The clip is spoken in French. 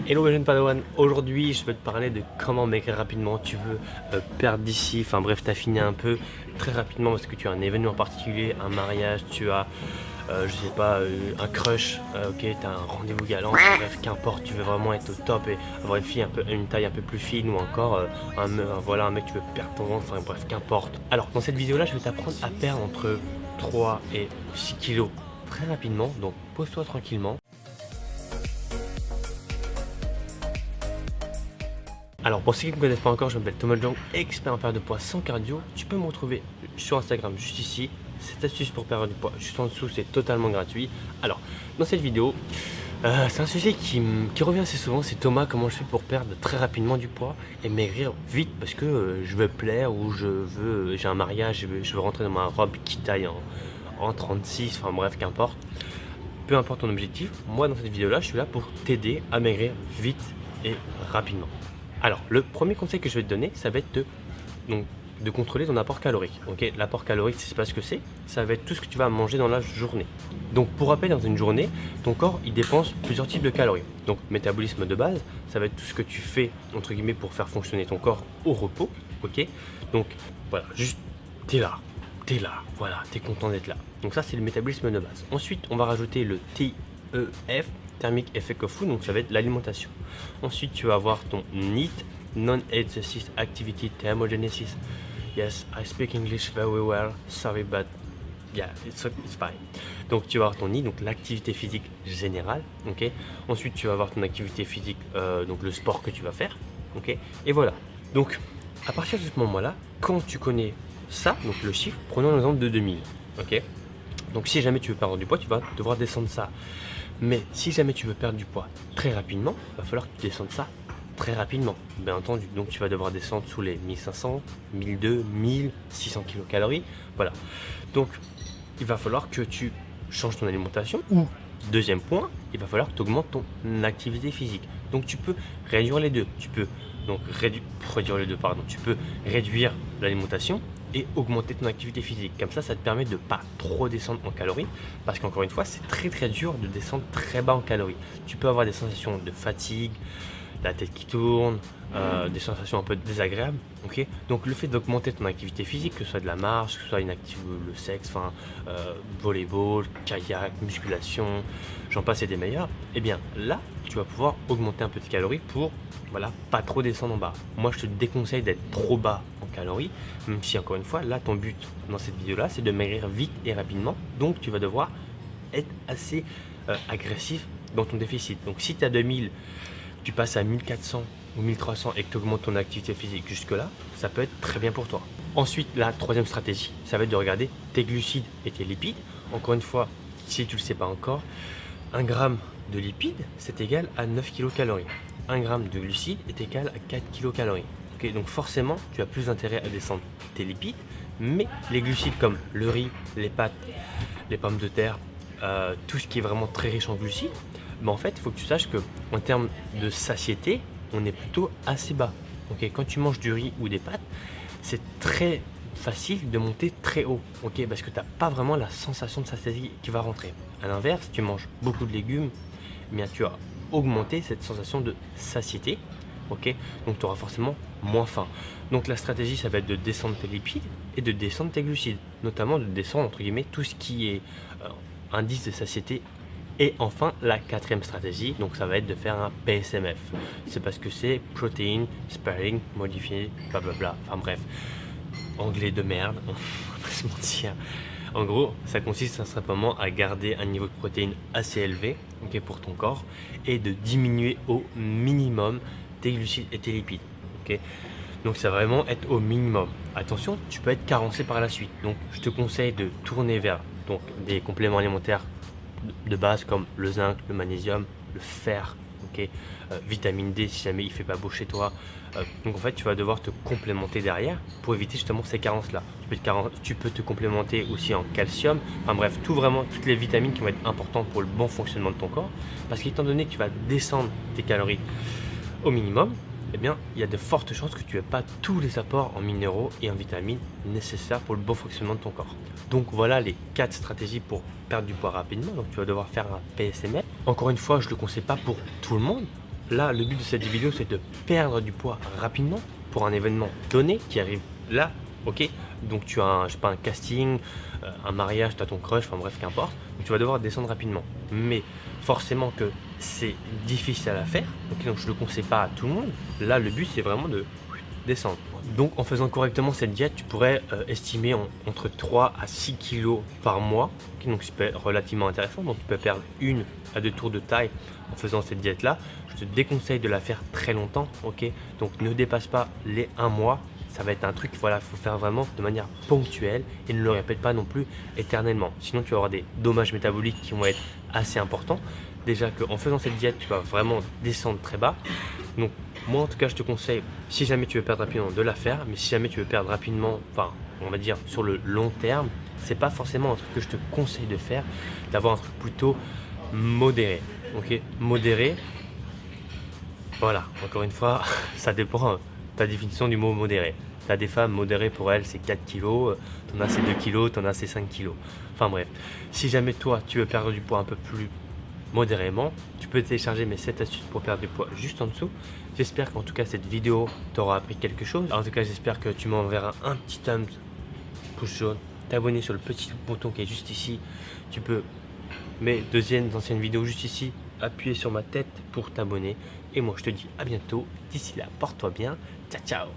Hello jeune Padawan, aujourd'hui je vais te parler de comment maigrir rapidement. Tu veux perdre d'ici, enfin bref t'affiner un peu très rapidement parce que tu as un événement particulier, un mariage, tu as je sais pas, un crush, ok, t'as un rendez-vous galant, bref qu'importe, tu veux vraiment être au top et avoir une fille une taille un peu plus fine ou encore voilà un mec tu veux perdre ton ventre, enfin bref qu'importe. Alors dans cette vidéo là je vais t'apprendre à perdre entre 3 et 6 kilos très rapidement, donc pose-toi tranquillement. Alors pour ceux qui ne me connaissent pas encore, je m'appelle Thomas Jong, expert en perte de poids sans cardio. Tu peux me retrouver sur Instagram juste ici. Cette astuce pour perdre du poids juste en dessous, c'est totalement gratuit. Alors dans cette vidéo, c'est un sujet qui revient assez souvent, c'est Thomas, comment je fais pour perdre très rapidement du poids et maigrir vite parce que je veux plaire ou j'ai un mariage, je veux rentrer dans ma robe qui taille en 36, enfin bref qu'importe. Peu importe ton objectif, moi dans cette vidéo là, je suis là pour t'aider à maigrir vite et rapidement. Alors, le premier conseil que je vais te donner, ça va être de contrôler ton apport calorique. Okay, l'apport calorique, c'est pas ce que c'est, ça va être tout ce que tu vas manger dans la journée. Donc, pour rappel, dans une journée, ton corps, il dépense plusieurs types de calories. Donc, métabolisme de base, ça va être tout ce que tu fais, entre guillemets, pour faire fonctionner ton corps au repos. Ok, donc, voilà, juste, t'es là, voilà, t'es content d'être là. Donc ça, c'est le métabolisme de base. Ensuite, on va rajouter le TEF, Thermic Effect of Food, donc ça va être l'alimentation. Ensuite, tu vas avoir ton NEAT, Non-Exercise Activity Thermogenesis. Yes, I speak English very well, sorry, but yeah, it's fine. Donc tu vas avoir ton NEAT, donc l'activité physique générale, ok. Ensuite, tu vas avoir ton activité physique, donc le sport que tu vas faire, ok. Et voilà. Donc, à partir de ce moment-là, quand tu connais ça, donc le chiffre, prenons l'exemple de 2000, ok. Donc si jamais tu veux perdre du poids, tu vas devoir descendre ça. Mais si jamais tu veux perdre du poids très rapidement, il va falloir que tu descendes ça très rapidement, bien entendu. Donc tu vas devoir descendre sous les 1500, 1200, 1600 kcal. Voilà. Donc il va falloir que tu changes ton alimentation. Ou, deuxième point, il va falloir que tu augmentes ton activité physique. Donc tu peux réduire les deux. Tu peux donc Tu peux réduire l'alimentation et augmenter ton activité physique. Comme ça te permet de pas trop descendre en calories, parce qu'encore une fois, c'est très dur de descendre très bas en calories. Tu peux avoir des sensations de fatigue, la tête qui tourne, des sensations un peu désagréables. Ok, donc le fait d'augmenter ton activité physique, que ce soit de la marche, que ce soit le sexe, enfin volleyball, kayak, musculation, j'en passe et des meilleurs, et bien là, tu vas pouvoir augmenter un peu tes calories pour voilà, pas trop descendre en bas. Moi, je te déconseille d'être trop bas en calories, même si encore une fois, là, ton but dans cette vidéo-là, c'est de maigrir vite et rapidement. Donc, tu vas devoir être assez agressif dans ton déficit. Donc, si tu as 2000, tu passes à 1400 ou 1300 et que tu augmentes ton activité physique jusque-là, ça peut être très bien pour toi. Ensuite, la troisième stratégie, ça va être de regarder tes glucides et tes lipides. Encore une fois, si tu ne le sais pas encore, 1 gramme de lipides, c'est égal à 9 kcal. 1 gramme de glucides est égal à 4 kcal. Okay, donc forcément, tu as plus intérêt à descendre tes lipides, mais les glucides comme le riz, les pâtes, les pommes de terre, tout ce qui est vraiment très riche en glucides, mais en fait, il faut que tu saches qu'en termes de satiété, on est plutôt assez bas. Okay, quand tu manges du riz ou des pâtes, c'est très facile de monter très haut, okay, parce que tu n'as pas vraiment la sensation de satiété qui va rentrer. A l'inverse, si tu manges beaucoup de légumes, eh bien, tu vas augmenter cette sensation de satiété, ok, donc tu auras forcément moins faim. Donc la stratégie, ça va être de descendre tes lipides et de descendre tes glucides, notamment de descendre entre guillemets tout ce qui est indice de satiété. Et enfin, la quatrième stratégie, donc ça va être de faire un PSMF. C'est parce que c'est Protein Sparing Modifié, blablabla, enfin bref, anglais de merde, on va pas se mentir. En gros, ça consiste simplement à garder un niveau de protéines assez élevé, okay, pour ton corps, et de diminuer au minimum tes glucides et tes lipides. Okay. Donc ça va vraiment être au minimum. Attention, tu peux être carencé par la suite. Donc je te conseille de tourner vers des compléments alimentaires de base comme le zinc, le magnésium, le fer, okay, vitamine D si jamais il fait pas beau chez toi. Donc en fait, tu vas devoir te complémenter derrière pour éviter justement ces carences-là. Tu peux te complémenter aussi en calcium. Enfin bref, toutes les vitamines qui vont être importantes pour le bon fonctionnement de ton corps. Parce qu'étant donné que tu vas descendre tes calories au minimum, eh bien, il y a de fortes chances que tu n'aies pas tous les apports en minéraux et en vitamines nécessaires pour le bon fonctionnement de ton corps. Donc voilà les 4 stratégies pour perdre du poids rapidement. Donc tu vas devoir faire un PSMF. Encore une fois, je ne le conseille pas pour tout le monde. Là, le but de cette vidéo, c'est de perdre du poids rapidement pour un événement donné qui arrive là, ok? Donc tu as un, je sais pas, un casting, un mariage, tu as ton crush, enfin bref, qu'importe. Donc tu vas devoir descendre rapidement. Mais forcément que c'est difficile à faire, ok? Donc je ne le conseille pas à tout le monde. Là, le but, c'est vraiment de descendre. Donc en faisant correctement cette diète, tu pourrais estimer entre 3 à 6 kilos par mois, okay, donc c'est relativement intéressant. Donc tu peux perdre 1 à 2 tours de taille en faisant cette diète là. Je te déconseille de la faire très longtemps, ok? Donc ne dépasse pas les 1 mois. Ça va être un truc, voilà, il faut faire vraiment de manière ponctuelle et ne le répète pas non plus éternellement. Sinon tu vas avoir des dommages métaboliques qui vont être assez importants. Déjà qu'en faisant cette diète, tu vas vraiment descendre très bas. Donc moi en tout cas je te conseille, si jamais tu veux perdre rapidement, de la faire. Mais si jamais tu veux perdre rapidement, enfin on va dire sur le long terme, c'est pas forcément un truc que je te conseille de faire. D'avoir un truc plutôt modéré, ok? Modéré, voilà, encore une fois, ça dépend de ta définition du mot modéré. T'as des femmes modérées, pour elles c'est 4 kilos, t'en as c'est 2 kilos, t'en as c'est 5 kilos. Enfin bref, si jamais toi tu veux perdre du poids un peu plus modérément, tu peux télécharger mes 7 astuces pour perdre du poids juste en dessous. J'espère qu'en tout cas cette vidéo t'aura appris quelque chose. En tout cas j'espère que tu m'enverras un petit pouce jaune, t'abonner sur le petit bouton qui est juste ici. Tu peux mes anciennes vidéos juste ici, appuyer sur ma tête pour t'abonner. Et moi je te dis à bientôt. D'ici là, porte-toi bien. Ciao ciao.